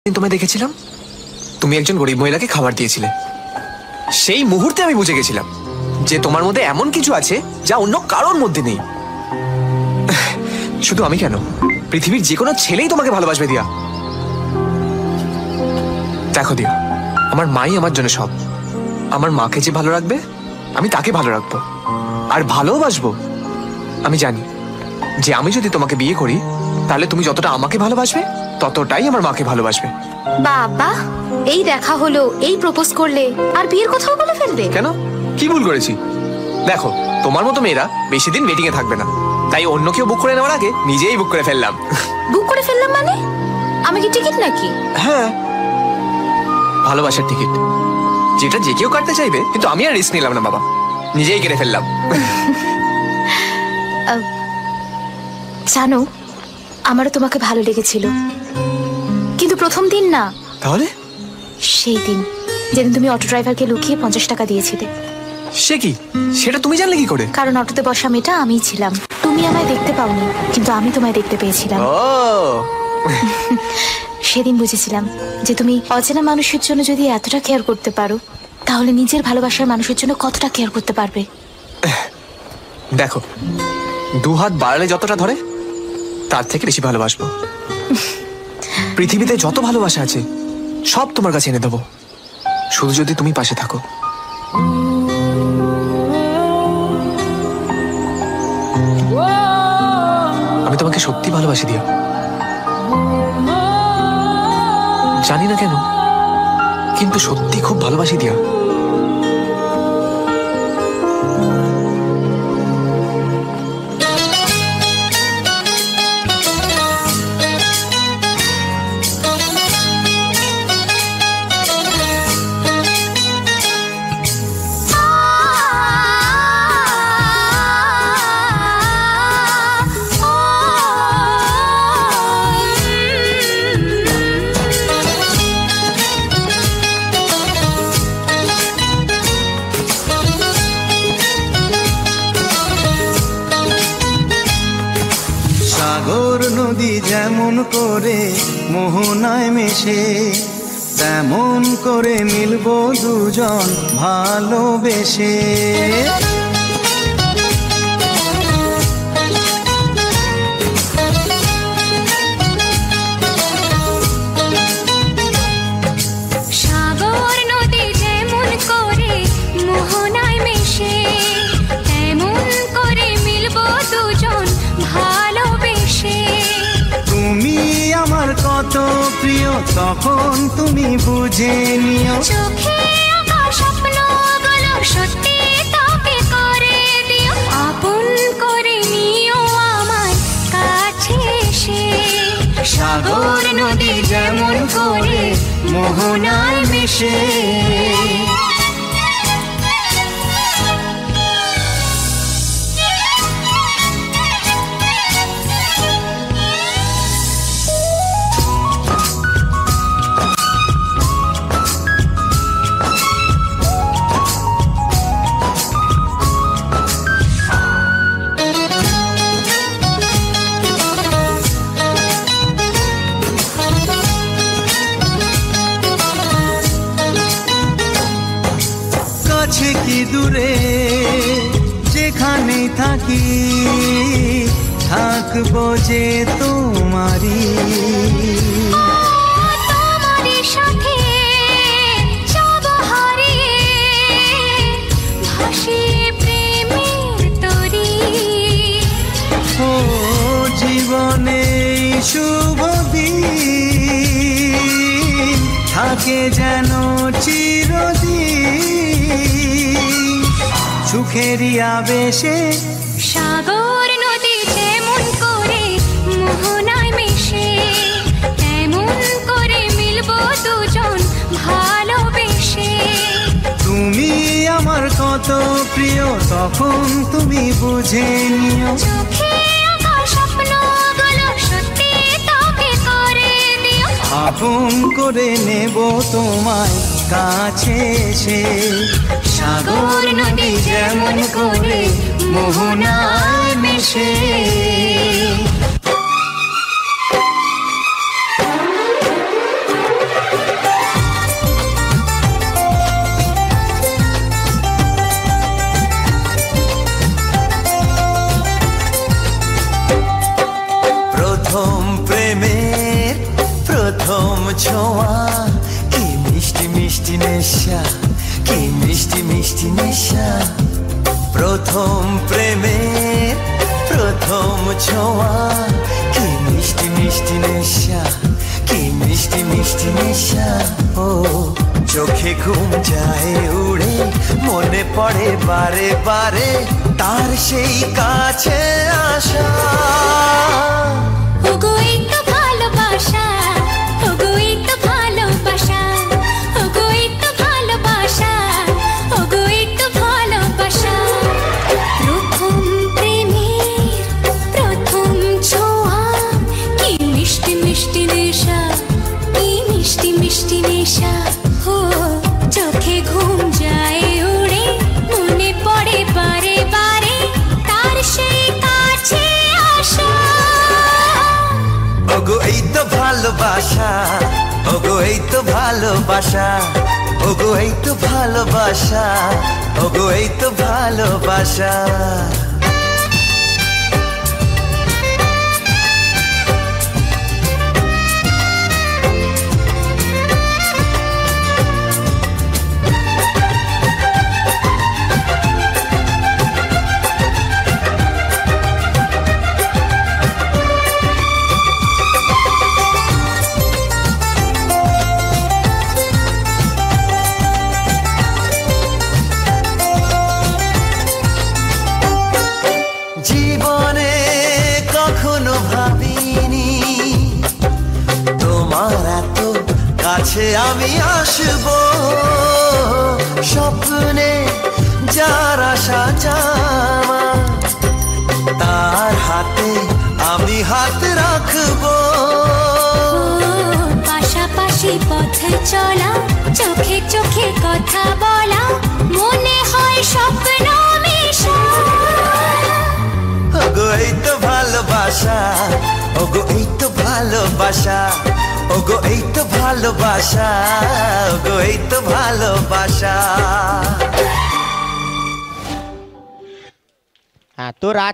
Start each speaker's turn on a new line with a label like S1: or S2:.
S1: তোমায় দেখেছিলাম, তুমি একজন গরিব মহিলাকে খাবার দিয়েছিলে। সেই মুহূর্তে আমি বুঝে গেছিলাম যে তোমার মধ্যে এমন কিছু আছে যা অন্য কারোর মধ্যে নেই। শুধু আমি কেন, পৃথিবীর যে কোনো ছেলেই তোমাকে ভালোবাসবে দিয়া। দেখো দিয়া, আমার মাই আমার জন্য সব। আমার মাকে যে ভালো রাখবে আমি তাকে ভালো রাখবো আর ভালোবাসবো। আমি জানি যে আমি যদি তোমাকে বিয়ে করি তাহলে তুমি যতটা আমাকে ভালোবাসবে ততটাই আমার মাকে ভালোবাসবে।
S2: বাবা, এই দেখা হলো, এই প্রপোজ করলে আর বিয়ের কথাও বলে ফেলবে?
S1: কেন, কি ভুল করেছি? দেখো, তোমার মতো মেয়েরা বেশি দিন ওয়েটিং এ থাকবে না, তাই অন্য কেউ বুক করে নেওয়ার আগে নিজেই বুক করে ফেললাম।
S2: বুক করে ফেললাম মানে? আমি কি টিকিট নাকি?
S1: হ্যাঁ, ভালোবাসার টিকিট, যেটা যে কেউ কাটতে চাইবে, কিন্তু আমি আর রিস্ক নিলাম না বাবা, নিজেই কেটে ফেললাম।
S2: জানো, আমারও তোমাকে ভালো লেগেছিল, কিন্তু প্রথম দিন না।
S1: তাহলে?
S2: সেই দিন যেদিন তুমি অটো ড্রাইভারকে লুকিয়ে 50 টাকা দিয়েছিলে।
S1: সে কি, সেটা তুমি জানলে কি করে?
S2: কারণ অটোতে বসা মেয়েটা আমিই ছিলাম। তুমি আমায় দেখতে পাওনি, কিন্তু আমি তোমায় দেখতে পেয়েছিলাম। সেদিন বুঝেছিলাম যে তুমি অচেনা মানুষের জন্য যদি এতটা কেয়ার করতে পারো, তাহলে নিজের ভালোবাসার মানুষের জন্য কতটা কেয়ার করতে পারবে।
S1: দেখো, দু হাত বাড়ালে যতটা ধরে তার থেকে বেশি ভালোবাসবো। পৃথিবীতে যত ভালোবাসা আছে সব তোমার কাছে এনে দেবো, শুধু যদি তুমি পাশে থাকো। আমি তোমাকে সত্যি ভালোবাসি দিয়া, জানি না কেন, কিন্তু সত্যি খুব ভালোবাসি দিয়া।
S3: সাগর নদী যেমন করে মোহনায় মেশে, তেমন করে মিলবো দুজন ভালোবেসে।
S4: সাগর নদী যেমন করে মোহনায় মেশে, তেমন করে মিলবো দুজন ভালোবেসে।
S3: তুমি আমার কত প্রিয় তখন তুমি বুঝে নিও।
S4: চোখে আঁকা স্বপ্নগুলো সত্যি তবে করে দিও, আপন করে নিও আমার কাছে এসে।
S3: সাগর নদী যেমন করে মোহনায় মেশে। কাছে কি দূরে যেখানে থাকি, থাকবো যে তোমারই।
S4: তোমারই সাথে যাব হারিয়ে, ভাসিয়ে প্রেমের তরী।
S3: ও জীবনে শুভ দিন থাকে যেন চিরদিন, সুখেরই আবেশে।
S4: সাগর নদী যেমন করে মোহনায় মেশে, তেমন করে মিলবো দুজন ভালোবেসে।
S3: তুমি আমার কত প্রিয় তখন তুমি বুঝে নিও।
S4: চোখে আঁকা স্বপ্নগুলো সত্যি তবে করে দিও,
S3: আপন করে নেব তোমায় কাছে এসে। সাগর নদী যেমন করে মোহনায় মেশে। ছোঁয়া কি মিষ্টি মিষ্টি নেশা, কি মিষ্টি মিষ্টি নেশা। প্রথম প্রেমের প্রথম ছোঁয়া কি মিষ্টি মিষ্টি নেশা, কি মিষ্টি মিষ্টি নেশা। ও চোখে ঘুম যায় উড়ে, মনে পড়ে বারে বারে তার সেই কাছে আসা।
S4: ওগো এই তো ভালোবাসা, ওগো এই তো ভালোবাসা, ওগো এই তো ভালোবাসা, ওগো এই তো ভালোবাসা। প্রথম প্রেমের প্রথম ছোঁয়া কি মিষ্টি মিষ্টি নেশা, কি মিষ্টি মিষ্টি নেশা। ও চোখে ঘুম যায় উড়ে, মনে পড়ে বারে বারে তার সেই কাছে আসা।
S3: ওগো এই তো ভালোবাসা, ওগো এই তো ভালোবাসা, ওগো এই তো ভালোবাসা, ওগো এই তো ভালোবাসা। জীবনে কখনো ভাবিনি তোমার এত কাছে আমি আসব। স্বপ্নে যার আশা জামা, তার হাতে আমি হাত রাখবো।
S4: পাশাপাশি পথে চলা, চোখে চোখে কথা বলা, মনে হয় স্বপ্ন মেশা।
S3: ওগো এই তো ভালোবাসা, ওগো এই তো ভালোবাসা, ওগো এই তো ভালোবাসা, ওগো এই তো ভালোবাসা।
S5: হ্যাঁ, তো রাজ